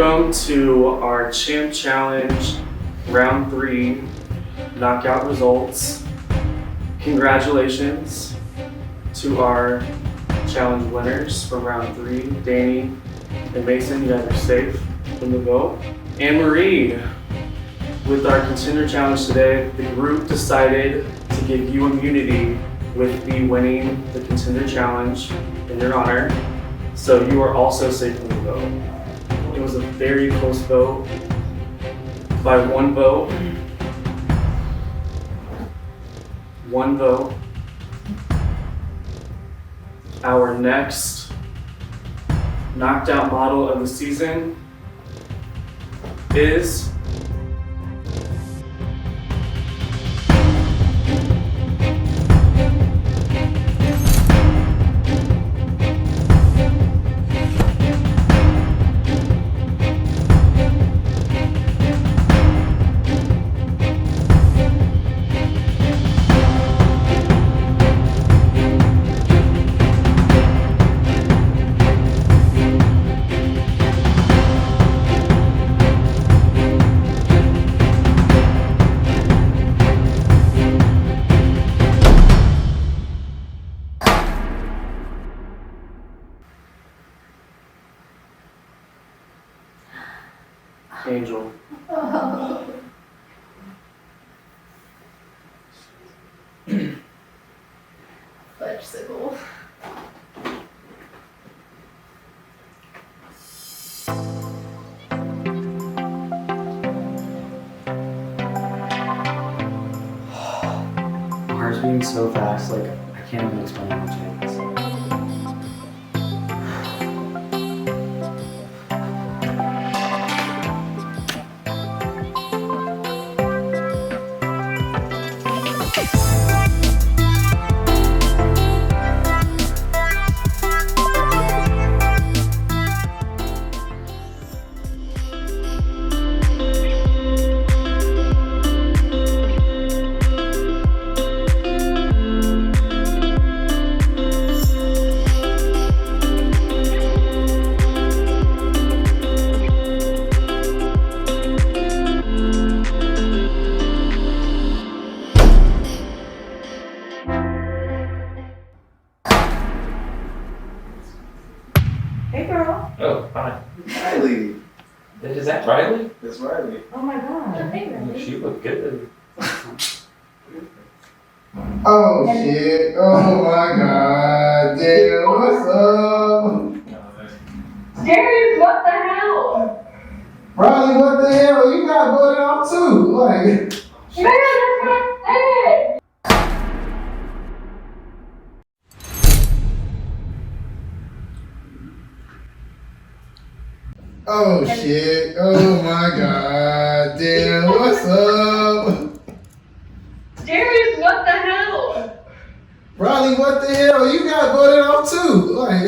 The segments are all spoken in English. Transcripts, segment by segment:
Welcome to our Champ Challenge Round 3 knockout results. Congratulations to our challenge winners from Round 3, Danny and Mason. You guys are safe in the vote. And Marie, with our contender challenge today, the group decided to give you immunity with me winning the contender challenge in your honor. So you are also safe in the vote. It was a very close vote by one vote. One vote. Our next knocked out model of the season is Angel. Fudgesicle. My heart's beating so fast, like I can't even explain how much it is. Hey girl. Oh, hi. Riley. Is that Riley? That's Riley. Oh my god. Hey Riley. She looked good. Oh shit. Oh my god. Damn, what's up? Darius, what the hell? Riley, what the hell? You got voted off too. Like, Man, that's what I said. oh shit. Oh my god. Damn, what's up? Darius, what the hell? Riley, what the hell? You got voted off too. Like,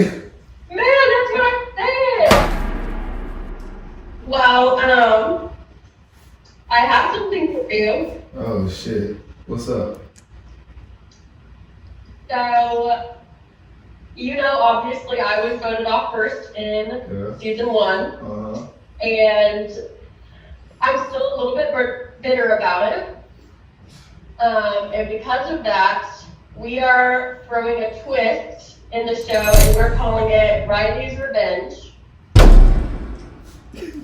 Man, that's what I said. Well, I have something for you. oh shit. What's up? So, you know, obviously I was voted off first in Yeah. season 1, Uh-huh. and I'm still a little bit bitter about it. And because of that, we are throwing a twist in the show, and we're calling it Riley's Revenge.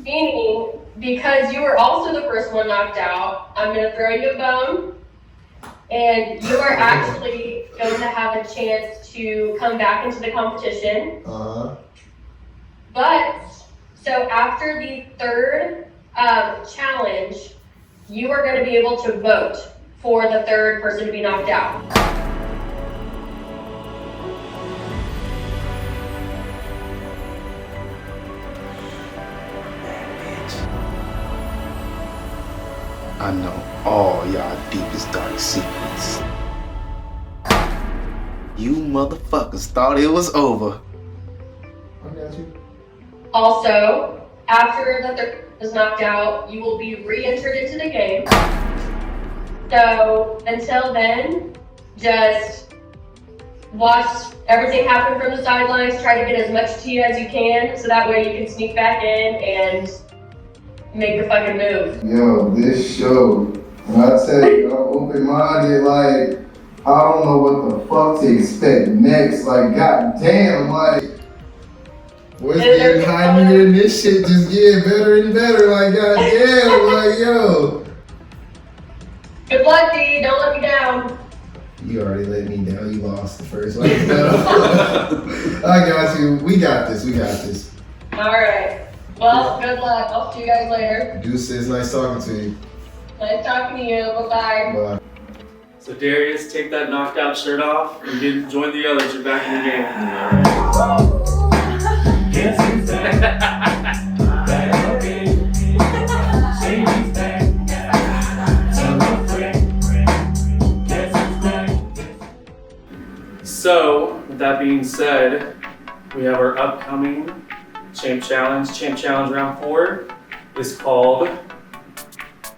Meaning, because you were also the first one knocked out, I'm gonna throw you a bone, and you are actually going to have a chance to come back into the competition. Uh-huh. But, so after the third challenge, you are going to be able to vote for the third person to be knocked out. I know all y'all deepest dark secrets. You motherfuckers thought it was over. I got you. Also, after the third is knocked out, you will be re-entered into the game. So until then, just watch everything happen from the sidelines, try to get as much tea as you can, so that way you can sneak back in and make your fucking move. Yo, this show, when I tell you, I'm open-minded, like, I don't know what the fuck to expect next, like, goddamn, like, what's getting higher and this shit just getting better and better, like, goddamn, like, yo. Good luck, D. Don't let me down. You already let me down, you lost the first one. I got you, we got this. Alright. Well, good luck. I'll see you guys later. Deuces, nice talking to you. Nice talking to you. Bye-bye. Bye. So Darius, take that knockout shirt off and join the others. You're back in the game. Guess who's back? Back again. Shady's back. Tell my friend. Guess who's back? So, with that being said, we have our upcoming Champ Challenge. Champ Challenge round 4 is called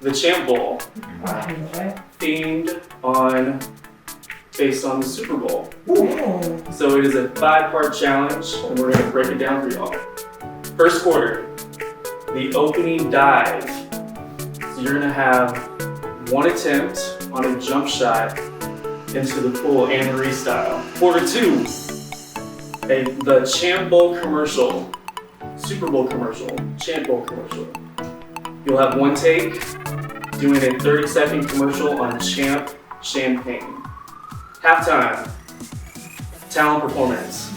the Champ Bowl, themed based on the Super Bowl. So it is a 5-part challenge, and we're gonna break it down for y'all. First quarter, the opening dive. So you're gonna have one attempt on a jump shot into the pool, Anne-Marie style. Quarter 2, the Champ Bowl commercial, Super Bowl commercial, Champ Bowl commercial. You'll have one take doing a 30-second commercial on Champ Champagne. Halftime, talent performance.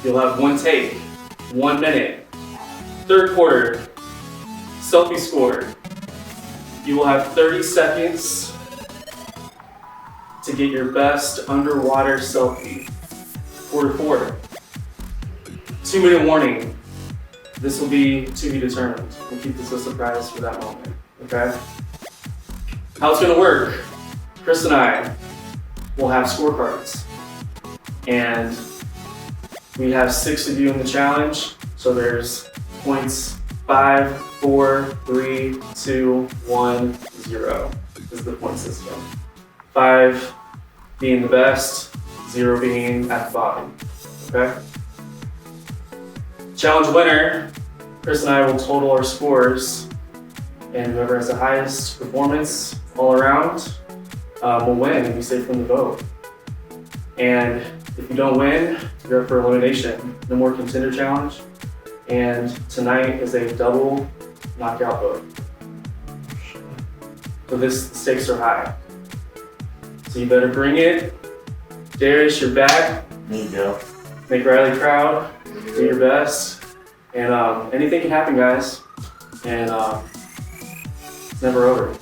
You'll have one take, 1 minute. Third quarter, selfie score. You will have 30 seconds to get your best underwater selfie. Quarter 4, 2-minute warning. This will be to be determined. We'll keep this a surprise for that moment, okay? How it's gonna work, Chris and I will have scorecards. And we have 6 of you in the challenge, so there's points 5, 4, 3, 2, 1, 0 is the point system. 5 being the best, 0 being at the bottom, okay? Challenge winner, Chris and I will total our scores, and whoever has the highest performance all around will win and be safe from the vote. And if you don't win, you're up for elimination. No more contender challenge. And tonight is a double knockout vote. So the stakes are high. So you better bring it. Darius, you're back. There you go. Make Riley proud. Do your best. And anything can happen, guys. And it's never over.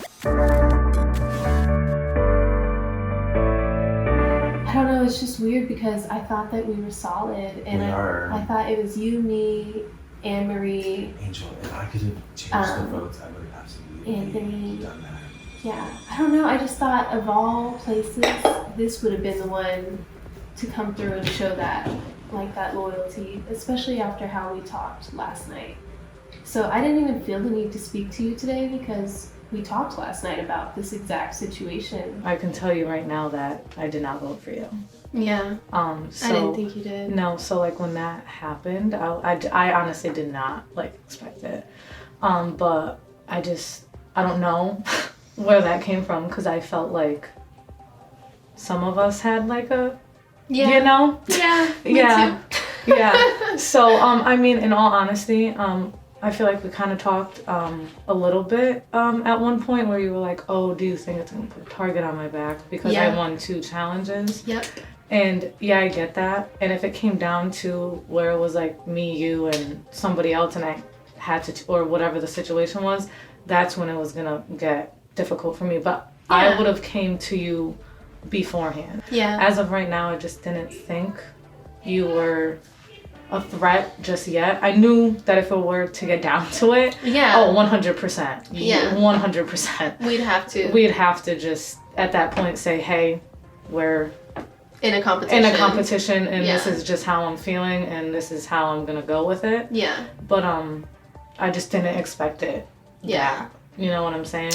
I don't know, it's just weird because I thought that we were solid, and I thought it was you, me, Anne-Marie, Angel, if I could have changed the votes, I would have absolutely Anthony. done that. Yeah, I don't know, I just thought of all places, this would have been the one to come through and show that, like that loyalty, especially after how we talked last night. So I didn't even feel the need to speak to you today because we talked last night about this exact situation. I can tell you right now that I did not vote for you. Yeah. So I didn't think you did. No, so like when that happened, I honestly did not like expect it. But I don't know where that came from because I felt like some of us had like a, you know? Yeah, me yeah. too. Yeah. So, I mean, in all honesty, I feel like we kind of talked a little bit at one point where you were like, oh, do you think it's going to put a target on my back? Because I won 2 challenges. Yep. And yeah, I get that. And if it came down to where it was like me, you, and somebody else, and I had to, or whatever the situation was, that's when it was going to get difficult for me. But I would have came to you beforehand. Yeah. As of right now, I just didn't think you were a threat just yet. I knew that if it were to get down to it, 100%. Yeah. 100%. We'd have to just at that point say, hey, we're in a competition. And this is just how I'm feeling and this is how I'm gonna go with it. Yeah. But I just didn't expect it. Yeah. You know what I'm saying?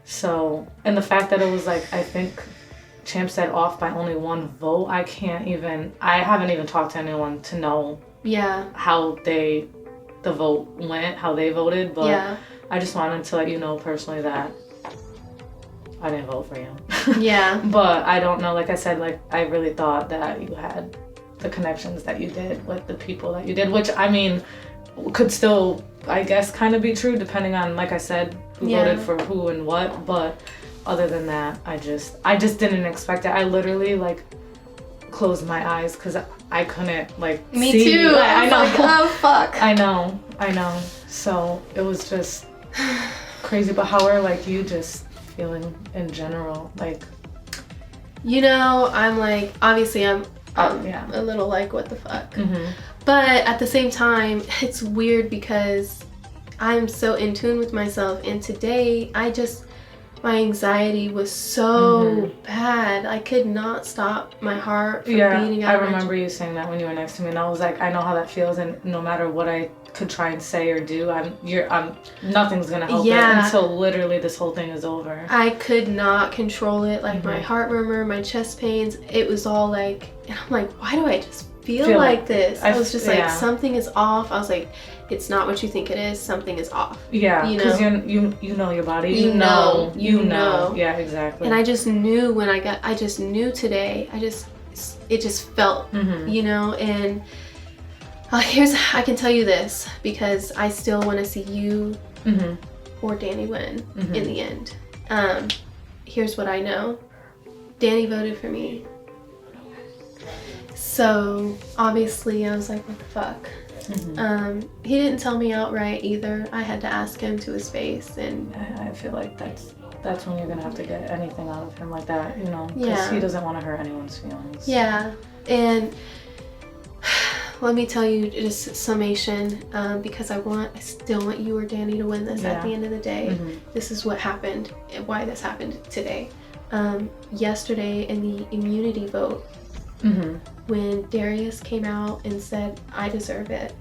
So, and the fact that it was like, I think Champ said off by only one vote, I haven't even talked to anyone to know Yeah. how the vote went, how they voted, but Yeah. I just wanted to let you know personally that I didn't vote for you. Yeah. But I don't know, like I said, like I really thought that you had the connections that you did with the people that you did, which I mean could still, I guess, kind of be true depending on, like I said, who Yeah. voted for who and what. But other than that, I just didn't expect it. I literally like closed my eyes because I couldn't like Me see. too. I I know. was like, oh fuck. I know. So it was just crazy. But how are like you just feeling in general? Like, You know, I'm like, obviously I'm yeah. a little like, what the fuck? Mm-hmm. But at the same time, it's weird because I'm so in tune with myself. And today, my anxiety was so bad. I could not stop my heart from beating out. I remember you saying that when you were next to me, and I was like, I know how that feels, and no matter what I could try and say or do, nothing's gonna help it until literally this whole thing is over. I could not control it. Like my heart murmur, my chest pains, it was all like, and I'm like, why do I just feel like this? I was just like, something is off. I was like, it's not what you think it is. Something is off. Yeah, because you know your body. You know. Yeah, exactly. And I just knew I just knew today. It just felt, you know. And I can tell you this because I still want to see you or Danny win in the end. Here's what I know. Danny voted for me. So obviously I was like, what the fuck? He didn't tell me outright either. I had to ask him to his face, and I feel like that's when you're gonna have to get anything out of him like that, you know, because he doesn't want to hurt anyone's feelings. Yeah, and let me tell you just summation, because I still want you or Danny to win this at the end of the day. This is what happened, and why this happened today. Yesterday in the immunity vote, when Darius came out and said, I deserve it,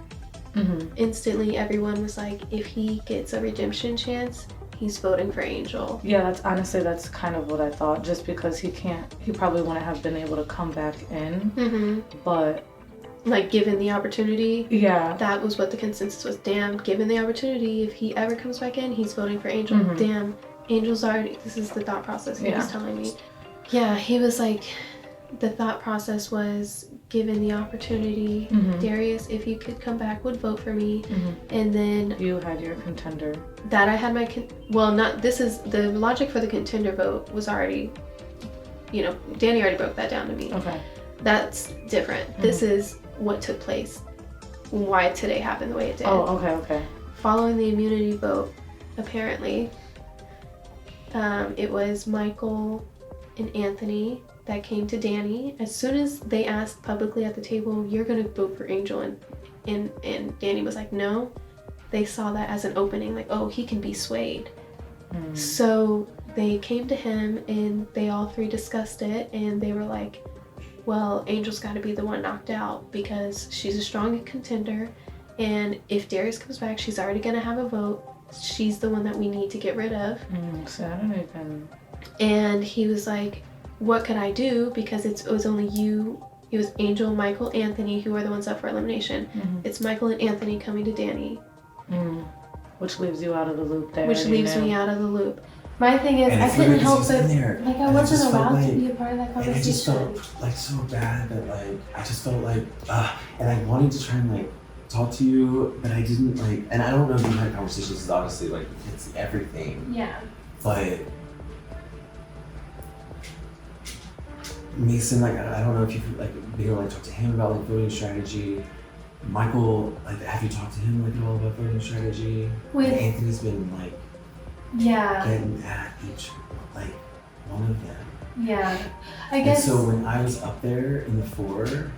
instantly everyone was like, if he gets a redemption chance, he's voting for Angel. Yeah, that's kind of what I thought, just because he probably wouldn't have been able to come back in, but like given the opportunity, that was what the consensus was. Damn, given the opportunity, if he ever comes back in, he's voting for Angel. Damn, Angel's already, this is the thought process he was telling me. Yeah, he was like, the thought process was, given the opportunity, Darius, if he could come back, would vote for me. And then you had your contender. That I had my this is the logic for the contender vote was already, you know, Danny already broke that down to me. Okay. That's different. This is what took place, why today happened the way it did. Oh, okay. Following the immunity vote, apparently, it was Michael and Anthony that came to Danny. As soon as they asked publicly at the table, you're gonna vote for Angel, and Danny was like, no. They saw that as an opening, like, oh, he can be swayed. So they came to him and they all three discussed it, and they were like, well, Angel's gotta be the one knocked out because she's a strong contender, and if Darius comes back, she's already gonna have a vote. She's the one that we need to get rid of. So I don't even... And he was like, what could I do? Because it was only you. It was Angel, Michael, Anthony, who are the ones up for elimination. It's Michael and Anthony coming to Danny. Which leaves you out of the loop there. Which leaves me out of the loop. My thing is, And I it's couldn't weird 'cause help he's but, in there, like, I and I wasn't just felt allowed to like- be a part of that And I just conversation. felt like so bad that like I just felt like and I wanted to try and like talk to you, but I didn't like, and I don't know if you had conversations, because obviously like it's everything, Yeah. but Mason, like I don't know if you've like been able to talk to him about like voting strategy. Michael, like have you talked to him like at all about voting strategy? With- And Anthony's been like Yeah. getting at each like one of them. Yeah. I And guess. so when I was up there in the 4,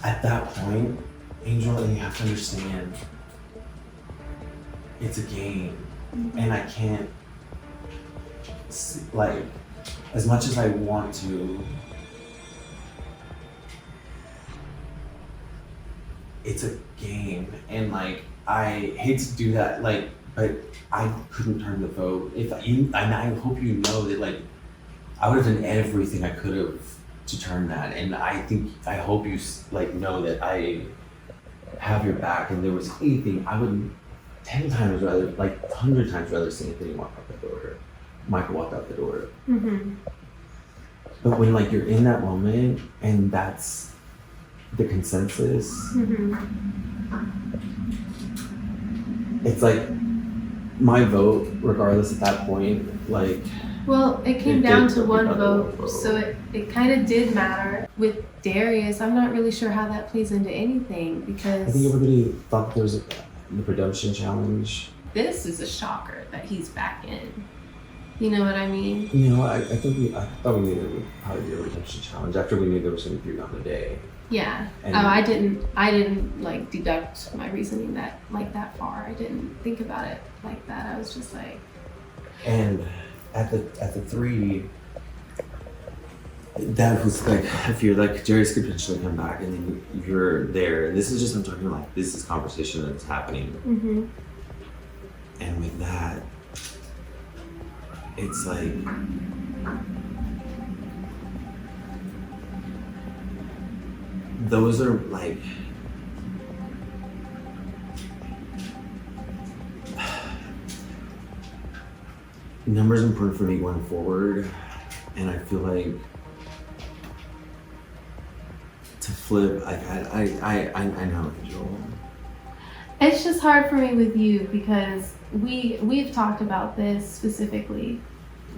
at that point, Angel, and you have to understand, it's a game, and I can't, like, as much as I want to, it's a game, and like, I hate to do that, like, but I couldn't turn the vote. And I hope you know that, like, I would have done everything I could have to turn that. And I hope you like know that I have your back. And there was anything, I would 10 times rather, like 100 times rather see Anthony walk out the door. Michael walk out the door. Mm-hmm. But when like you're in that moment and that's the consensus, Mm-hmm. it's like my vote, regardless at that point, like. Well, it came It down did to one everybody vote, one vote. so it kind of did matter. With Darius, I'm not really sure how that plays into anything I because think everybody thought there was the redemption challenge. this is a shocker that he's back in. You know what I mean? You know, I thought we knew there would probably be a redemption challenge after we knew there was going to be 3 on the day. Yeah. And- I didn't like deduct my reasoning that far. I didn't think about it like that. I was just like, And at the 3, that was like, if you're like, Darius could potentially come back and then you're there. And this is just, I'm talking like, this is conversation that's happening. mm-hmm. And with that, it's like, those are like, numbers important for me going forward, and I feel like to flip, like I know, Joel. It's just hard for me with you because we've talked about this specifically.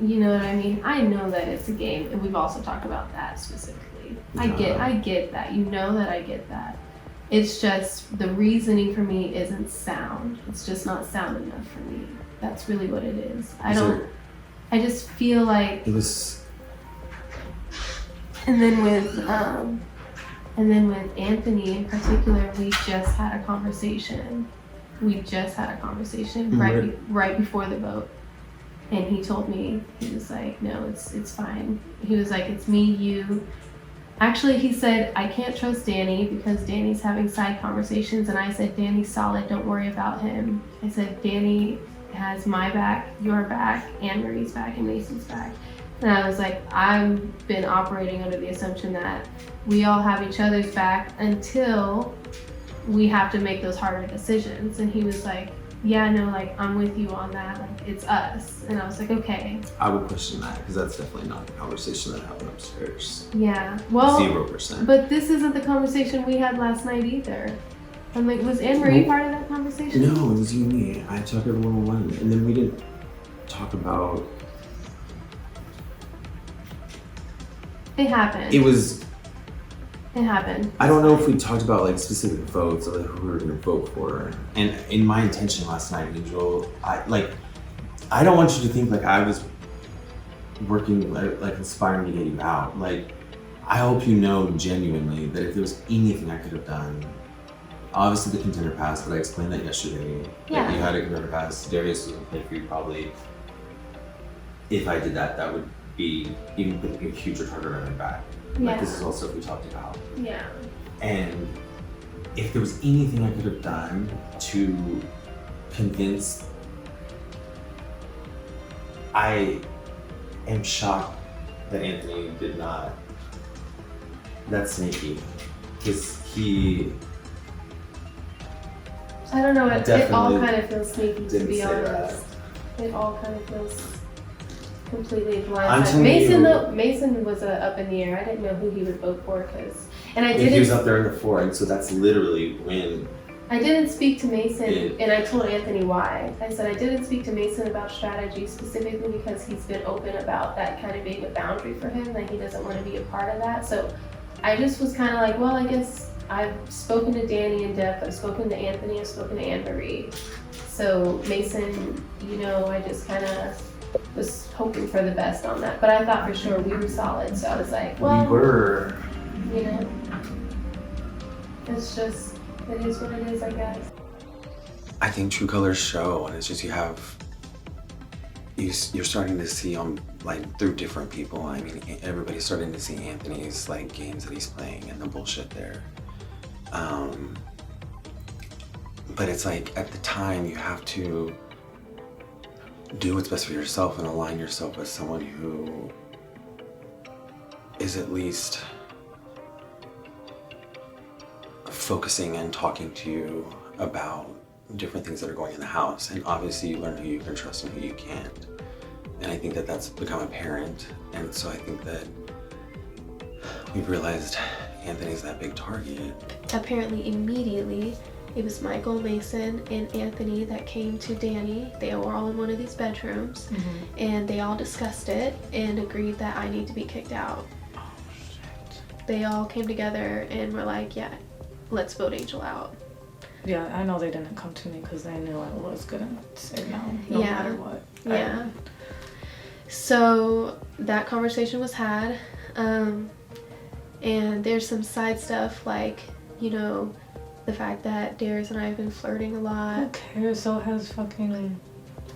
You know what I mean? I know that it's a game, and we've also talked about that specifically. I get that. You know that I get that. It's just the reasoning for me isn't sound. It's just not sound enough for me. That's really what it is. I just feel like It was. and then with Anthony in particular, we just had a conversation. Right before the vote. And he told me, he was like, no, it's fine. He was like, it's me, you. Actually, he said, I can't trust Danny because Danny's having side conversations. And I said, Danny's solid, don't worry about him. I said, Danny has my back, your back, Anne Marie's back, and Mason's back. And I was like, I've been operating under the assumption that we all have each other's back until we have to make those harder decisions. And he was like, yeah, no, like, I'm with you on that. Like, it's us. And I was like, okay. I would question that because that's definitely not the conversation that happened upstairs. Yeah. Well, 0%. but this isn't the conversation we had last night either. I'm like, was Anne Marie part of that conversation? No, it was you and me. I talked to everyone on one, and then we didn't talk about. It happened. It happened. I don't know if we talked about like specific votes or like who we were gonna vote for. And in my intention last night, Joel, I don't want you to think like I was working like inspiring to get you out. Like, I hope you know genuinely that if there was anything I could have done, obviously the contender pass, but I explained that yesterday. Yeah. That you had a contender pass. Darius was gonna play for you probably. If I did that, that would be even putting a huge retarder on my back. Yeah. Like, this is all stuff we talked about. Yeah. And if there was anything I could have done to convince, I am shocked that Anthony did not. That's sneaky, because he. I don't know. It all Definitely kind of feels sneaky, to didn't be say honest. It all kind of feels completely I'm blindsided. telling Mason, you- though, Mason was up in the air. I didn't know who he would vote for and I He was didn't. up there in the floor, and so that's literally when. I didn't speak to Mason, Yeah. and I told Anthony why. I said I didn't speak to Mason about strategy specifically because he's been open about that kind of being a boundary for him, that he doesn't want to be a part of that. So I just was kind of like, well, I guess I've spoken to Danny in depth, I've spoken to Anthony, I've spoken to Anne Marie. So Mason, I just kind of was hoping for the best on that. But I thought for sure we were solid, so I was like, well, We were. It's just, it is what it is, I guess. I think true colors show, and it's just you're starting to see through different people. I mean, everybody's starting to see Anthony's like games that he's playing and the bullshit there. But it's like at the time you have to do what's best for yourself and align yourself with someone who is at least focusing and talking to you about different things that are going in the house. And obviously you learn who you can trust and who you can't. And I think that that's become apparent. And so I think that we've realized Anthony's that big target. Apparently, immediately, it was Michael, Mason, and Anthony that came to Danny. They were all in one of these bedrooms, and they all discussed it and agreed that I need to be kicked out. Oh, shit. They all came together and were like, yeah, let's vote Angel out. Yeah, I know they didn't come to me because they knew I was gonna say no Yeah. matter what. Yeah. So that conversation was had, and there's some side stuff like, you know, the fact that Darius and I have been flirting a Who lot. cares? So has fucking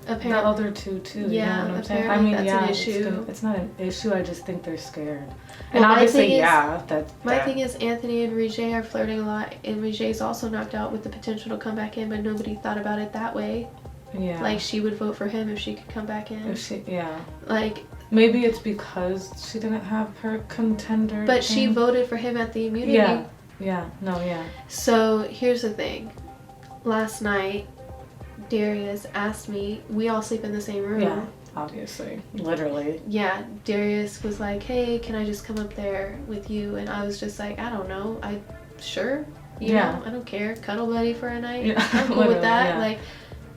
the Apparently, other two too. Yeah, you know what I'm saying? I apparently mean, that's an yeah, issue. it's not an issue. I just think they're scared. Well, And my obviously, thing is- yeah, my thing is Anthony and Rejay are flirting a lot, and Rejay's also knocked out with the potential to come back in, but nobody thought about it that way. yeah. Like, she would vote for him if she could come back in. if she, yeah. Like, Maybe it's because she didn't have her contender. but she thing. voted for him at the immunity. Yeah. Yeah. No. Yeah. So here's the thing. Last night, Darius asked me, we all sleep in the same room. Yeah. Obviously. Literally. Yeah, Darius was like, hey, can I just come up there with you? And I was just like, I don't know. Sure. You Yeah. know, I don't care. Cuddle buddy for a night. Yeah, I'm cool with literally, that. yeah. Like,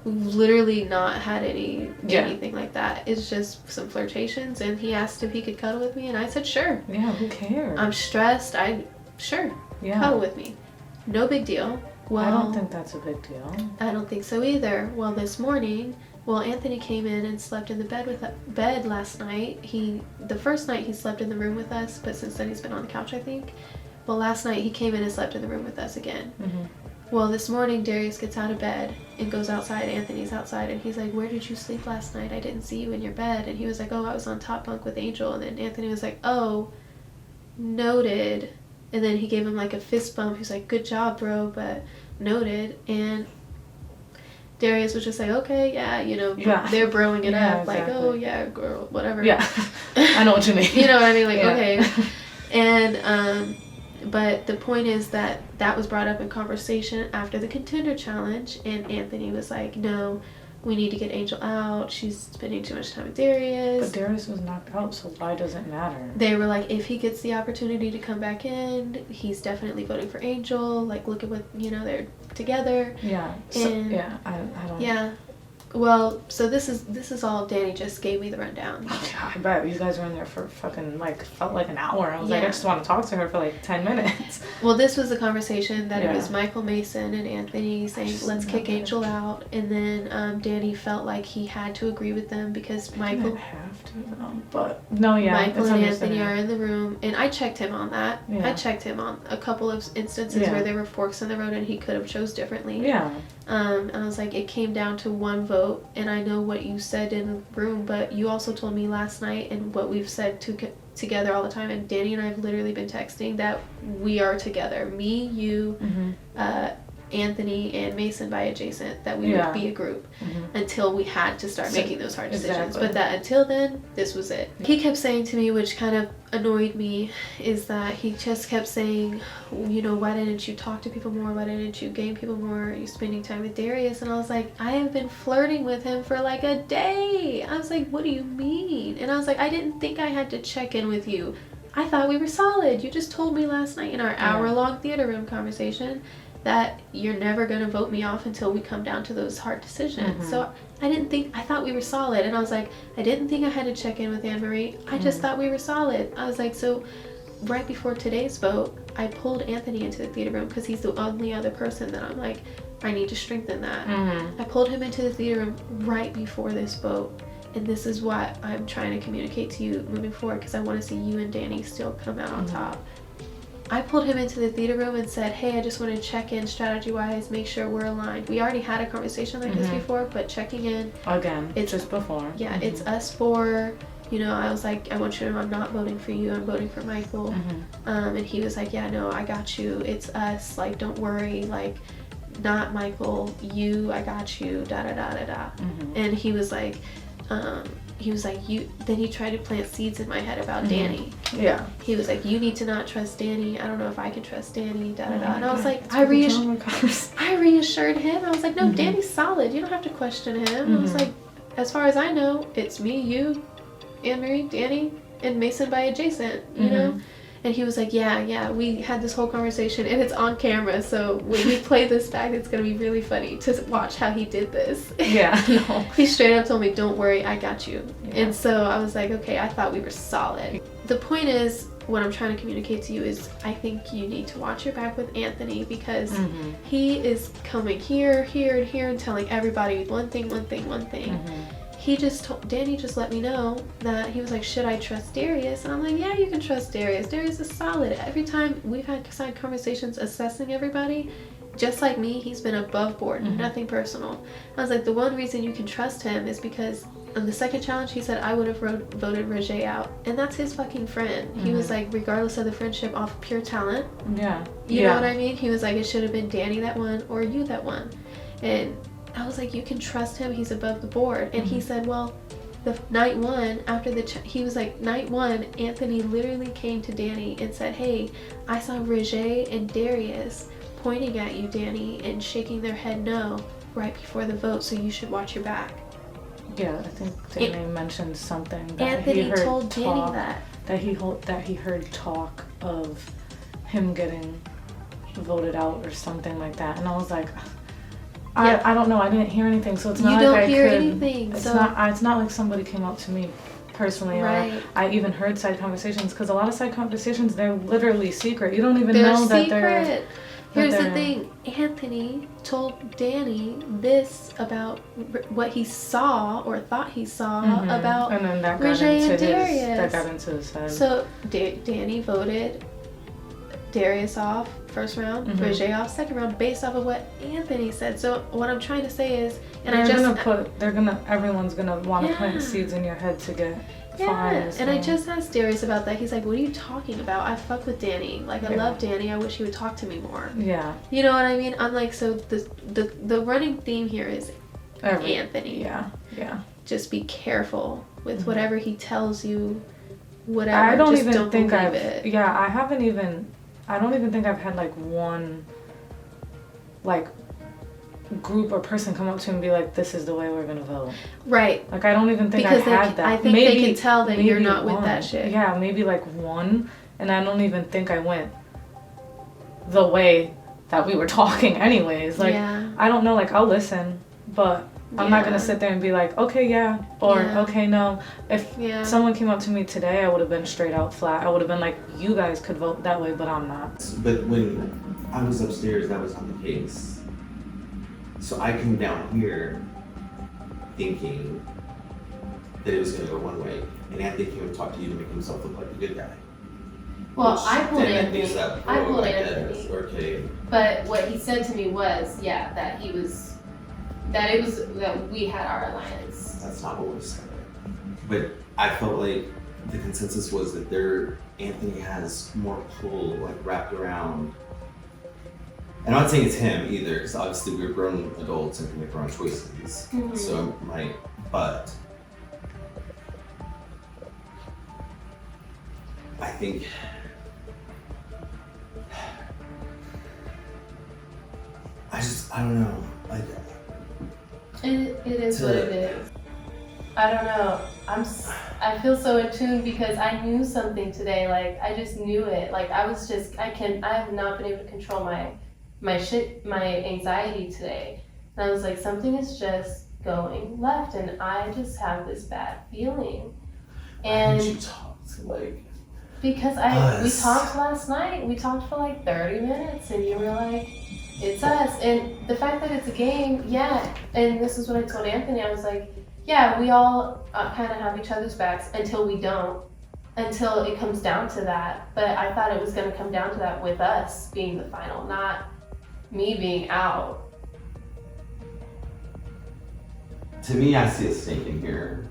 we've literally not had Yeah. anything like that. It's just some flirtations, and he asked if he could cuddle with me, and I said, sure. Yeah. Who cares? I'm stressed. Sure. yeah. Cuddle with me. No big deal. Well, I don't think that's a big deal. I don't think so either. Well, this morning, Anthony came in and slept in the bed last night. The first night he slept in the room with us, but since then he's been on the couch, I think. Well, last night he came in and slept in the room with us again. Well, this morning Darius gets out of bed and goes outside. Anthony's outside, and he's like, where did you sleep last night? I didn't see you in your bed. And he was like, oh, I was on top bunk with Angel. And then Anthony was like, oh, noted. And then he gave him like a fist bump. He's like, good job, bro, but noted. And Darius was just like, okay, yeah, you know, Yeah. they're broing it Yeah, up. Like, exactly. oh, yeah, girl, whatever. Yeah. I know what you mean. You know what I mean? Like, Yeah. okay. And, but the point is that was brought up in conversation after the contender challenge, and Anthony was like, no, we need to get Angel out. She's spending too much time with Darius. But Darius was knocked out, so why does it matter? They were like, if he gets the opportunity to come back in, he's definitely voting for Angel. Like, look at what, you know, they're together. Yeah. So, And- yeah. I don't. Yeah. Well, so this is all Danny just gave me the rundown. Yeah, I bet you guys were in there for fucking felt like an hour. I was like, I Yeah. just want to talk to her for like 10 minutes. Well, this was the conversation that it was Yeah. Michael Mason and Anthony saying, just let's kick love it. Angel out. And then Danny felt like he had to agree with them because I Michael didn't have to, but no, yeah. Michael it's and Anthony understandable. are in the room, and I checked him on that. Yeah. I checked him on a couple of instances Yeah. where there were forks in the road and he could have chose differently. Yeah. And I was like, it came down to one vote, and I know what you said in the room, but you also told me last night, and what we've said together all the time, and Danny and I have literally been texting that we are together. Me, you, Anthony, and Mason by adjacent, that we Yeah. would be a group until we had to start So- making those hard decisions. exactly. But that until then, this was it. He kept saying to me, which kind of annoyed me, is that he just kept saying, you know, why didn't you talk to people more? Why didn't you game people more? Are you spending time with Darius? And I was like, I have been flirting with him for like a day. I was like, what do you mean? And I was like, I didn't think I had to check in with you. I thought we were solid. You just told me last night in our hour-long theater room conversation that you're never going to vote me off until we come down to those hard decisions. So I thought we were solid. And I was like, I didn't think I had to check in with Anne-Marie. I just thought we were solid. I was like, so right before today's vote, I pulled Anthony into the theater room because he's the only other person that I'm like, I need to strengthen that. I pulled him into the theater room right before this vote. And this is what I'm trying to communicate to you moving forward, because I want to see you and Danny still come out on top. I pulled him into the theater room and said, hey, I just want to check in strategy-wise, make sure we're aligned. We already had a conversation like this before, but checking in. Again, It's just before. Yeah, it's us four. You know, I was like, I want you to know I'm not voting for you, I'm voting for Michael. And he was like, yeah, no, I got you. It's us. Like, don't worry. Like, not Michael, you, I got you, da da da da da. And he was like, he was like, then he tried to plant seeds in my head about Danny. Yeah. He was like, you need to not trust Danny. I don't know if I can trust Danny, da da da. And I was like, It's I really reassured him. I was like, no, Danny's solid. You don't have to question him. I was like, as far as I know, it's me, you, Anne-Marie, Danny, and Mason by adjacent, you know? And he was like, yeah, we had this whole conversation, and it's on camera, so when we play this back, it's going to be really funny to watch how he did this. Yeah, no. He straight up told me, don't worry, I got you. Yeah. And so I was like, okay, I thought we were solid. The point is, what I'm trying to communicate to you is, I think you need to watch your back with Anthony, because he is coming here, and here, and telling everybody one thing. Danny just let me know that he was like, should I trust Darius? And I'm like, yeah, you can trust Darius. Darius is solid. Every time we've had side conversations assessing everybody, just like me, he's been above board, nothing personal. I was like, the one reason you can trust him is because on the second challenge, he said I would have voted Roger out. And that's his fucking friend. He was like, regardless of the friendship, off pure talent. Yeah. You know what I mean? He was like, it should have been Danny that won or you that won. And I was like, you can trust him. He's above the board. And he said, well, the night one, after he was like, night one, Anthony literally came to Danny and said, hey, I saw Roger and Darius pointing at you, Danny, and shaking their head no right before the vote, so you should watch your back. Yeah, I think Danny mentioned something that Anthony he heard told Danny that he heard talk of him getting voted out or something like that, and I was like, I don't know. I didn't hear anything, so it's not you like don't hear anything. It's so not like somebody came up to me personally, right. or I even heard side conversations, because a lot of side conversations, they're literally secret. You don't even they're know secret. that they're. Here's the thing. Anthony told Danny this about what he saw or thought he saw about and then that Roger and Darius. That got into his head. So Danny voted Darius off first round, Roger off second round, based off of what Anthony said. So what I'm trying to say is, everyone's gonna want to plant seeds in your head to get finals. And I just asked Darius about that. He's like, what are you talking about? I fuck with Danny. Like, I love Danny. I wish he would talk to me more. Yeah. You know what I mean? I'm like, so the running theme here is Anthony. Yeah. Just be careful with whatever he tells you. Whatever. I don't just even don't think believe it. Yeah, I don't even think I've had like one like group or person come up to me and be like, this is the way we're gonna vote. Right. Like, I don't even think because I've had that. I think they can tell that you're not with that shit. Yeah, maybe like one, and I don't even think I went the way that we were talking anyways. Like, I don't know, like, I'll listen, but I'm not gonna sit there and be like, okay, yeah, or okay, no. If someone came up to me today, I would have been straight out flat. I would have been like, you guys could vote that way, but I'm not. But when I was upstairs, that was not the case. So I came down here thinking that it was gonna go one way, and Anthony came and talked to you to make himself look like a good guy. Well, I pulled Anthony. Okay. But what he said to me was, that we had our alliance. That's not what was said. But I felt like the consensus was that Anthony has more pull, like, wrapped around. And I'm not saying it's him either, because obviously we're grown adults and can make our own choices. So but I think I don't know, like. It is what it is. I don't know. I feel so attuned because I knew something today. Like, I just knew it. Like, I have not been able to control my anxiety today. And I was like, something is just going left, and I just have this bad feeling. And you talked like. Because we talked last night. We talked for like 30 minutes, and you were like, it's us. And the fact that it's a game, and this is what I told Anthony. I was like, we all kind of have each other's backs until we don't, until it comes down to that. But I thought it was going to come down to that with us being the final, not me being out. To me, I see a snake in here.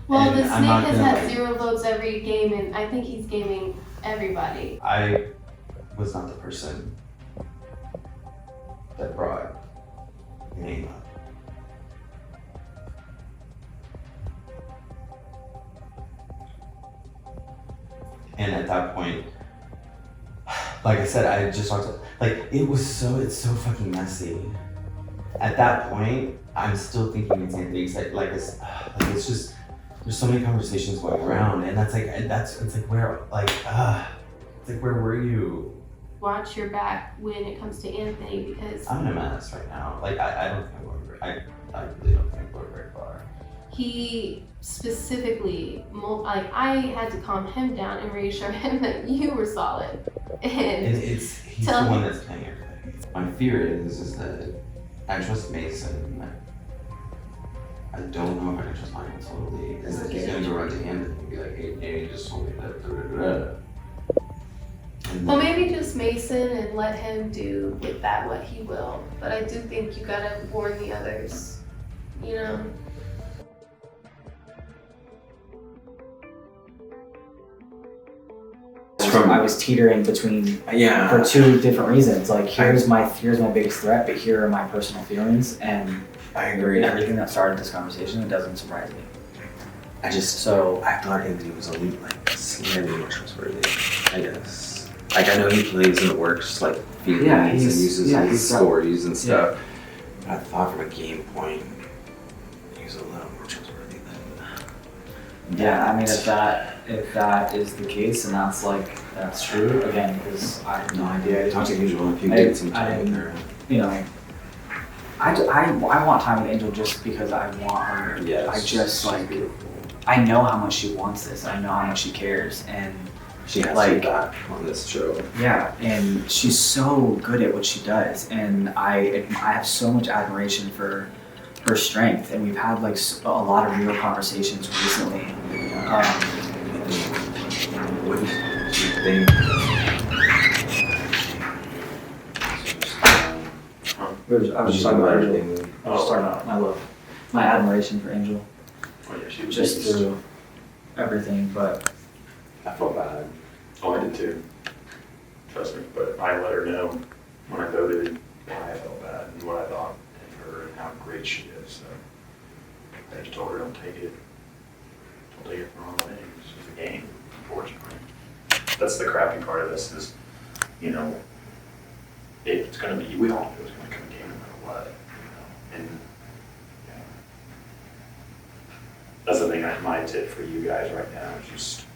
Well, the snake has had 0 votes every game, and I think he's gaming everybody. I was not the person that brought your name up. And at that point, like I said, I just talked to, like, it's so fucking messy. At that point, I'm still thinking the same things. It's just, there's so many conversations going around, and it's like, where were you? Watch your back when it comes to Anthony, because I'm in a mess right now. Like, I don't think I'm going very, I really don't think I'm going very far. he specifically, I had to calm him down and reassure him that you were solid. And He's the tell one him- that's playing everything. My fear is that I trust Mason. I don't know if I can trust Michael totally. Is that he's gonna go run to him and be like, hey, you just told me that. And well, then- maybe just Mason and let him do with that what he will. But I do think you gotta warn the others, you know? I was teetering between Yeah. for two different reasons. Like here's my biggest threat, but here are my personal feelings, and I agree. everything that started this conversation. It doesn't surprise me. I thought Anthony was slightly more trustworthy, I guess. Like, I know he plays and works like feelings Yeah, and uses he's his got- stories and stuff. But I thought from a game point, he was a little more trustworthy than Yeah, I mean if that is the case, and that's true again, because I have no idea. I talked to Angel if you I- did some I time with didn't- her. You know, I want time with Angel just because I want her. Yes. I just she's like beautiful. I know how much she wants this. I know how much she cares, and She has like- you back on this show. yeah, and she's so good at what she does, and I have so much admiration for her strength, and we've had like a lot of real conversations recently. What do you think? I was just talking about Angel. everything. I was just talking about my love, my admiration for Angel, Oh yeah, she was just through everything. But I felt bad. Oh, I did too. Trust me, but I let her know when I voted why I felt bad and what I thought of her and how great she is. So I just told her, don't take it the wrong way. It's just a game, unfortunately. That's the crappy part of this is, you know, it's gonna be, we all knew it was gonna come a game no matter what, you know, and yeah. That's the thing, my tip for you guys right now is just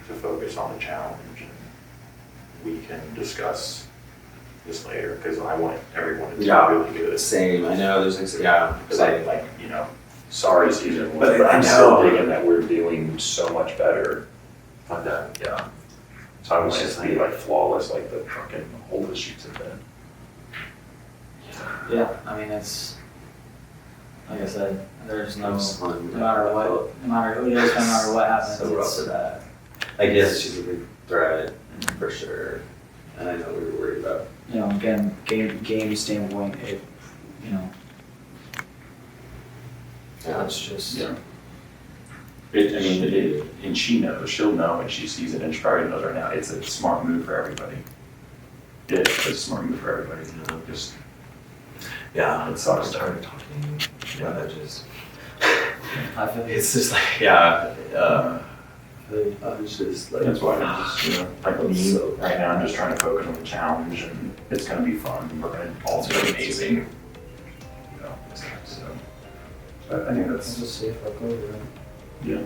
to focus on the challenge, and we can discuss this later, because I want everyone to do really good. Same. I know. There's Because like, you know, sorry season, But but I I'm still know. thinking that we're doing so much better on that, yeah. So I want it to be like flawless, like the fucking oldest shoots have been. yeah, I mean it's like I said, there's no no no matter who it is, no matter what happens. So rough it's- with that. I guess she's a big threat for sure, and I know we were worried about. You know, again, game standpoint, you know, it's just Yeah. And she knows, she'll know when she sees it, and she probably knows right now, it's a smart move for everybody. It's a smart move for everybody, you know, just, Yeah, it sucks. started talking. Yeah, that just. I feel It's just like it's just like That's why I'm just, you know, like me, So- right now, I'm just trying to focus on the challenge, and it's gonna be fun, we're gonna all be amazing. You know, so, but I think let's that's, just see if I go over it. yeah.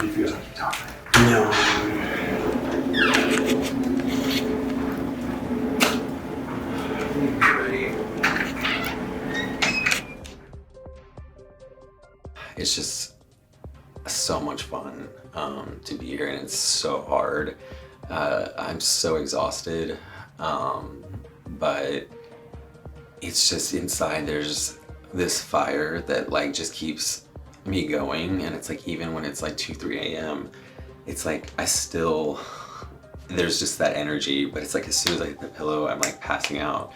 If you guys want to keep talking. no. It's just so much fun to be here, and it's so hard. I'm so exhausted, but it's just inside there's this fire that like just keeps me going, and it's like even when it's like 2-3 a.m. it's like there's just that energy, but it's like as soon as I hit the pillow I'm like passing out.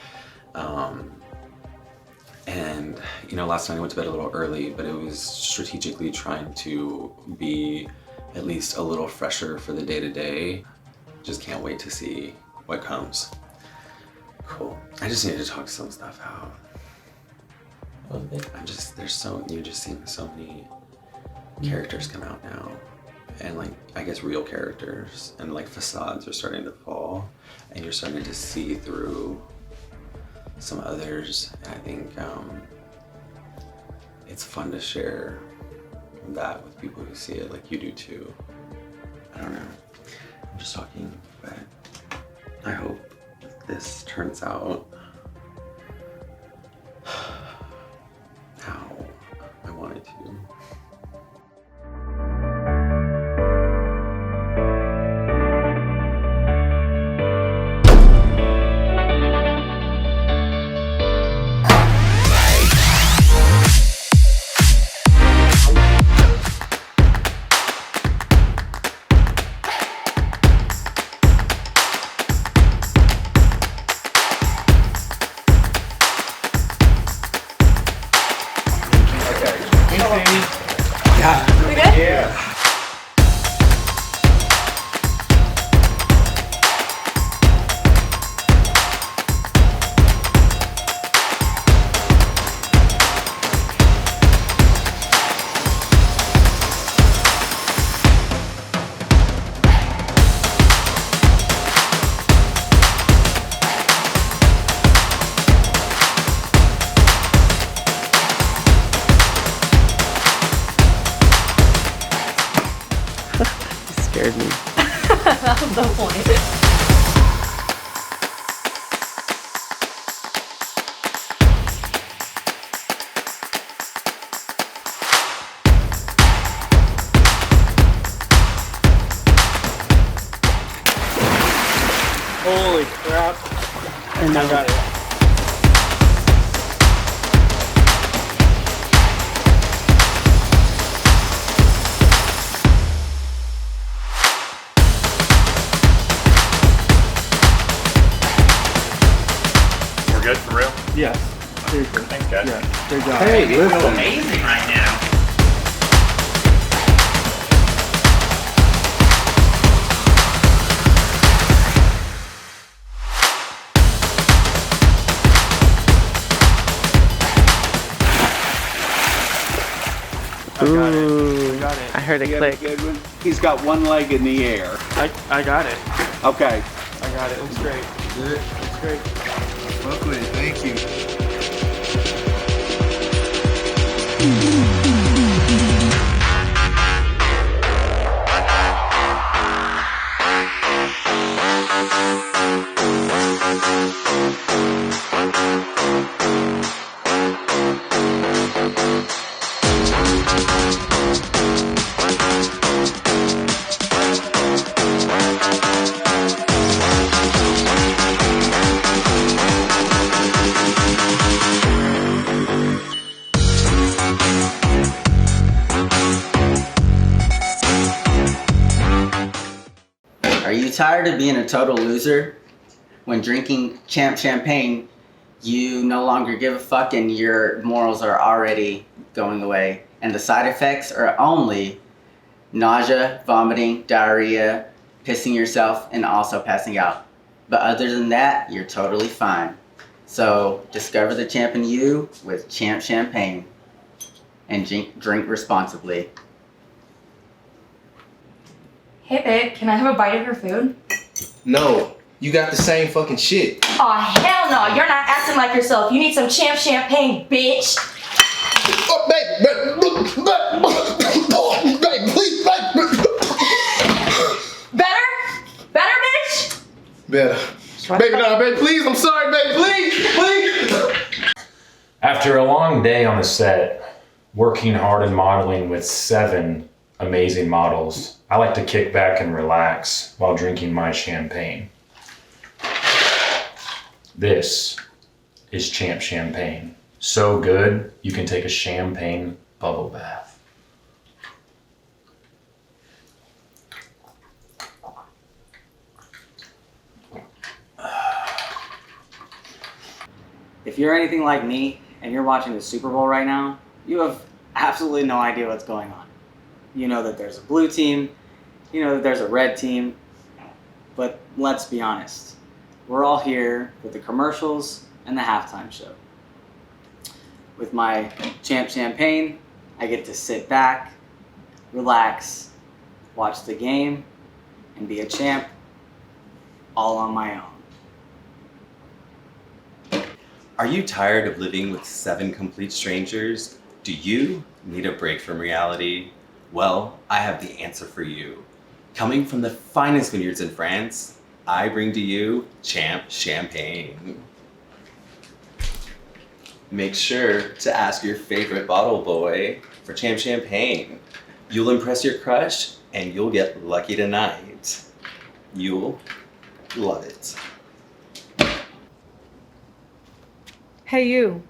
And you know, last night I went to bed a little early, but it was strategically trying to be at least a little fresher for the day-to-day. Just can't wait to see what comes. Cool. I just needed to talk some stuff out. You're just seeing so many characters come out now. and like I guess real characters and like facades are starting to fall, and you're starting to see through some others. And I think it's fun to share that with people who see it like you do too. I don't know. I'm just talking, but I hope this turns out how I want it to. Scared me. That was the point. Holy crap. And I got it. We're good for real? Yes. Seriously. Thanks, guys. Yeah. Great job. Hey, listen. Amazing right now. I got it. I got it. I heard it You got a click. good one? He's got one leg in the air. I got it. Okay. I got it. Looks great. Good. Looks great. Fuck with it. Thank you. Are you tired of being a total loser? When drinking champ champagne, you no longer give a fuck and your morals are already going away. And the side effects are only nausea, vomiting, diarrhea, pissing yourself, and also passing out. But other than that, you're totally fine. So discover the champ in you with champ champagne. And drink responsibly. Hey babe, can I have a bite of your food? No, you got the same fucking shit. Aw, hell no, you're not acting like yourself. You need some champ champagne, bitch. Oh, babe, please, Better? Better, bitch? better. Baby, no, babe, please, I'm sorry, babe, please. After a long day on the set, working hard and modeling with 7 amazing models, I like to kick back and relax while drinking my champagne. This is Champ Champagne. So good, you can take a champagne bubble bath. If you're anything like me and you're watching the Super Bowl right now, you have absolutely no idea what's going on. You know that there's a blue team, you know that there's a red team, but let's be honest. We're all here with the commercials and the halftime show. With my champ champagne, I get to sit back, relax, watch the game, and be a champ all on my own. Are you tired of living with 7 complete strangers? Do you need a break from reality? Well, I have the answer for you. Coming from the finest vineyards in France, I bring to you Champ Champagne. Make sure to ask your favorite bottle boy for Champ Champagne. You'll impress your crush and you'll get lucky tonight. You'll love it. Hey, you.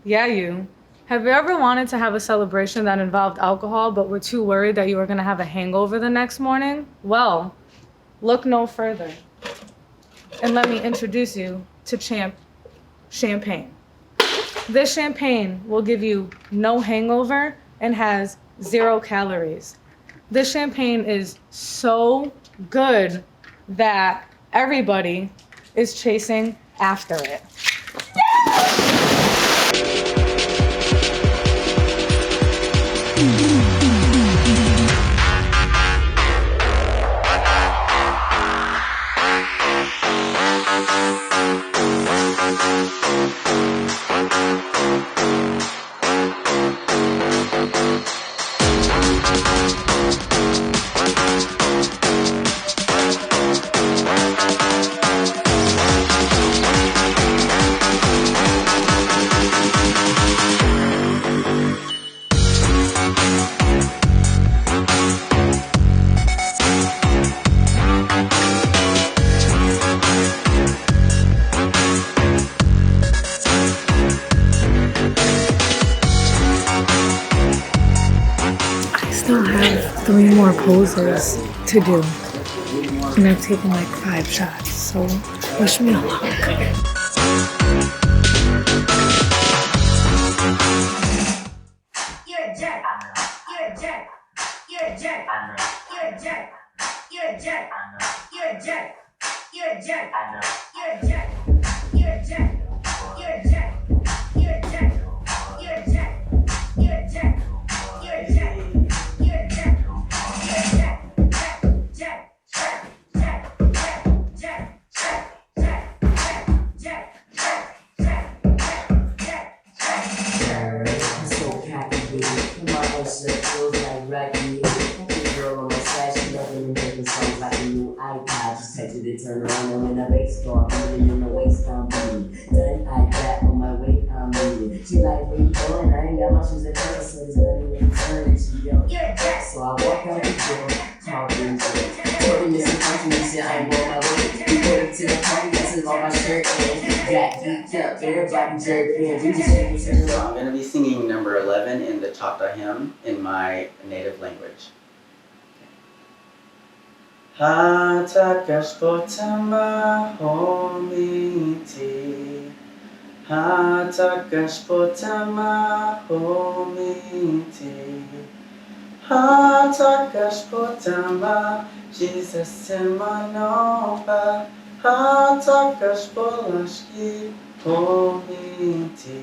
Yeah, you. Have you ever wanted to have a celebration that involved alcohol, but were too worried that you were gonna have a hangover the next morning? Well, look no further. And let me introduce you to Champ Champagne. This champagne will give you no hangover and has 0 calories. This champagne is so good that everybody is chasing after it. Still have 3 more poses to do. And I've taken like 5 shots, so wish me luck. You're a jerk. You're a jerk. You're a jerk. You're a jerk. You're a jerk. You're a jerk. You're a jerk. You're a jerk. You're a jerk. You're a jerk. You're a jerk. You're a jerk. You're a jerk. You're a jerk. Turn around and when I bass go, I'm in the waist, I'm bleeding. Then I got on my weight, I'm bleeding. She like, where you going? I ain't got my shoes at first, so there's nothing in return. And she go, so I walk out the door, talking to her. 40 minutes of confidence, I ain't on my way. We put it to the party, this is all my shirt, and got geeked up, everybody jerked in. We just shake it. So I'm going to be singing number 11 in the Choctaw hymn in my native language. Hatakashpotama homiti. Hatakashpotama homiti. Hatakashpotama Jesus Imanopa. Hatakashpolashki homiti.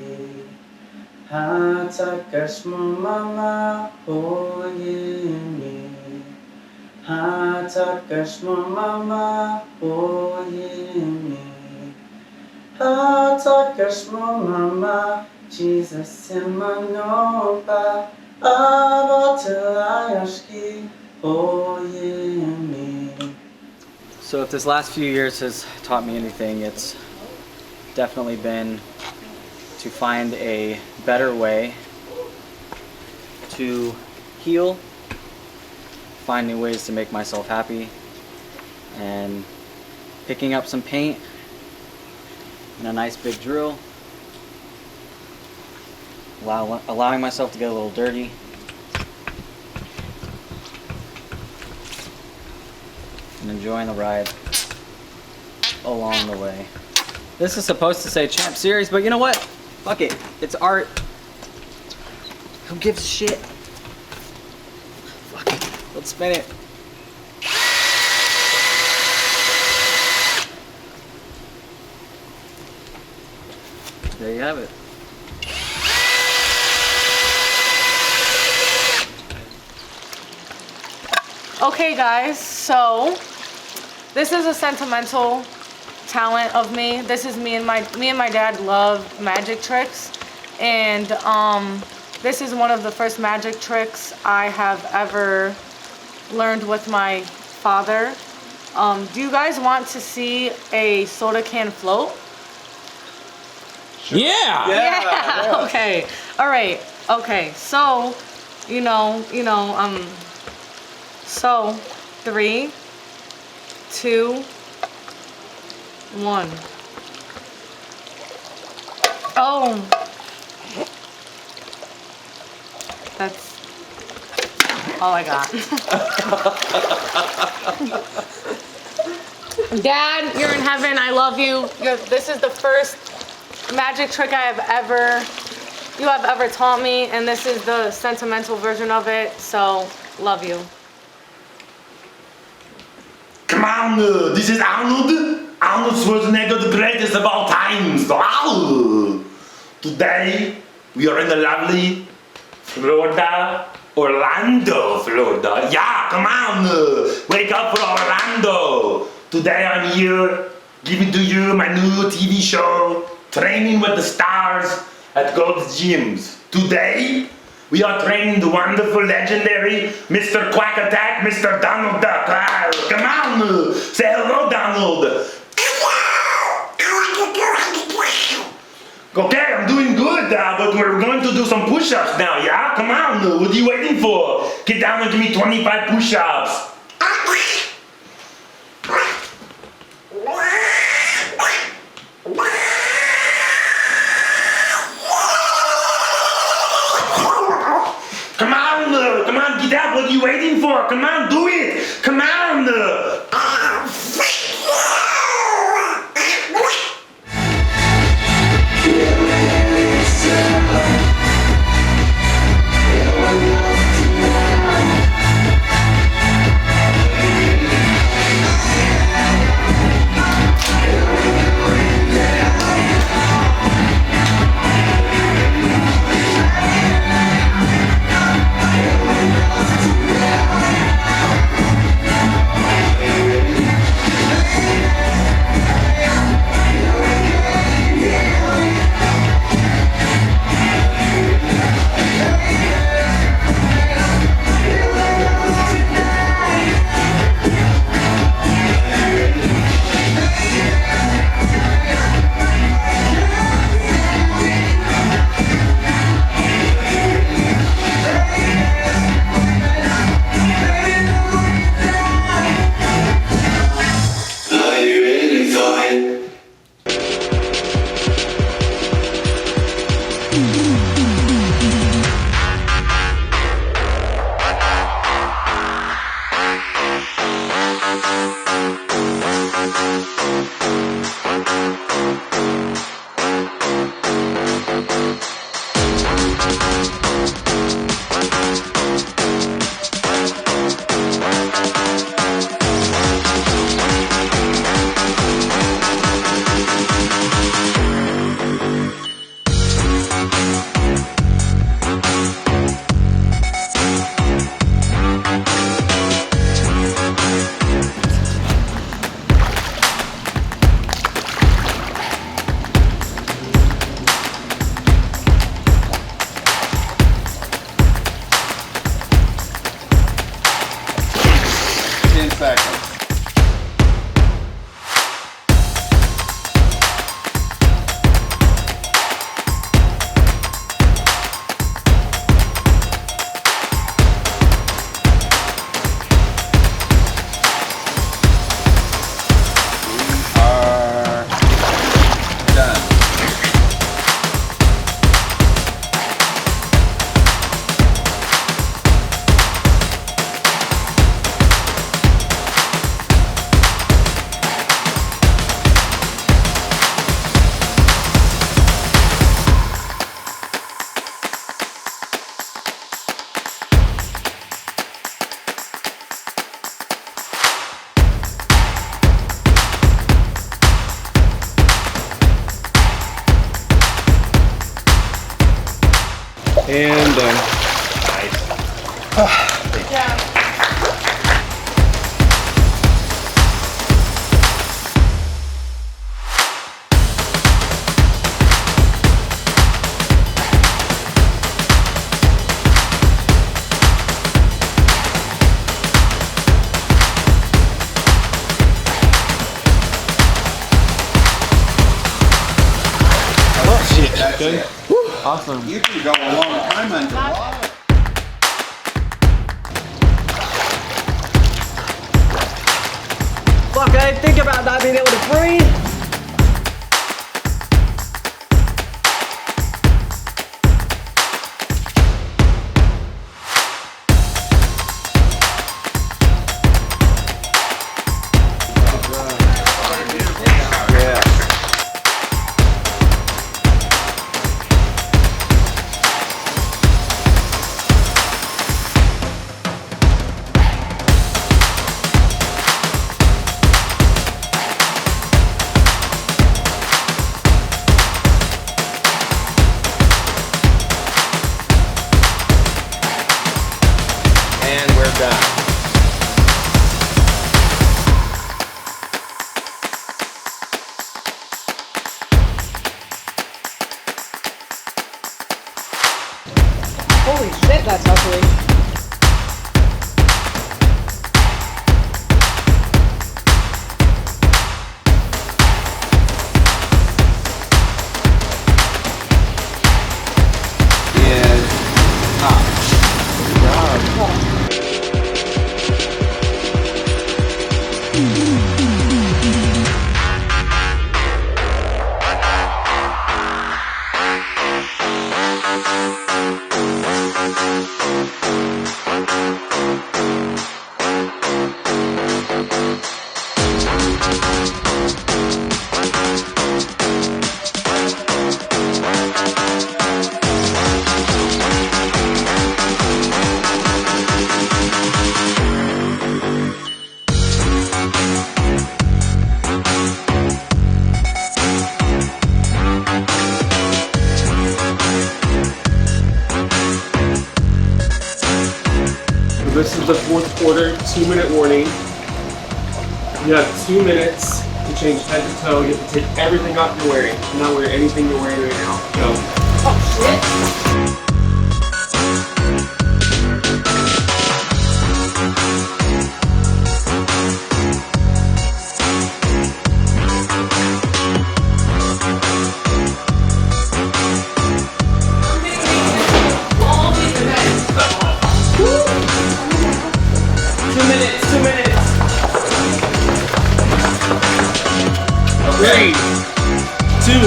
Hatakashmama hoyimi. Hatakashmama oyimi. Hatakashmama Jesus Imanopa. Abatelayashki oyimi. So if this last few years has taught me anything, it's definitely been to find a better way to heal, find new ways to make myself happy, and picking up some paint and a nice big drill, allowing myself to get a little dirty, and enjoying the ride along the way. This is supposed to say Champ Series, but you know what? Fuck it. It's art. Who gives a shit? Fuck it. Let's spin it. There you have it. Okay, guys, so this is a sentimental talent of me. This is me and my dad love magic tricks, and this is one of the first magic tricks I have ever learned with my father. Do you guys want to see a soda can float? Yeah. Yeah. Okay. All right. Okay. So, so 3, 2, 1. Oh. That's all I got. Dad, you're in heaven. I love you. This is the first magic trick you have ever taught me, and this is the sentimental version of it. So, love you. Come on, this is Arnold. Arnold Schwarzenegger, the greatest of all times. Wow. Today, we are in the lovely Florida, Orlando, Florida. Yeah, come on, wake up for Orlando. Today I'm here giving to you my new TV show, Training with the Stars at Gold's Gyms. Today, we are training the wonderful, legendary Mr. Quack Attack, Mr. Donald Duck. Ah, come on, say hello, Donald. Okay, I'm doing good, but we're going to do some push-ups now, yeah? Come on, what are you waiting for? Get down and give me 25 push-ups. Come on, get up, what are you waiting for? Come on, do it, come on. And Yeah. That's Good? it. Awesome. You can go a long time underwater. Fuck, I didn't think about not being able to breathe. And we're done. Holy shit, that's ugly. This is the fourth quarter, 2-minute warning. You have 2 minutes to change head to toe. You have to take everything off you're wearing. Do not wear anything you're wearing right now. Go. Oh, shit. Three, two,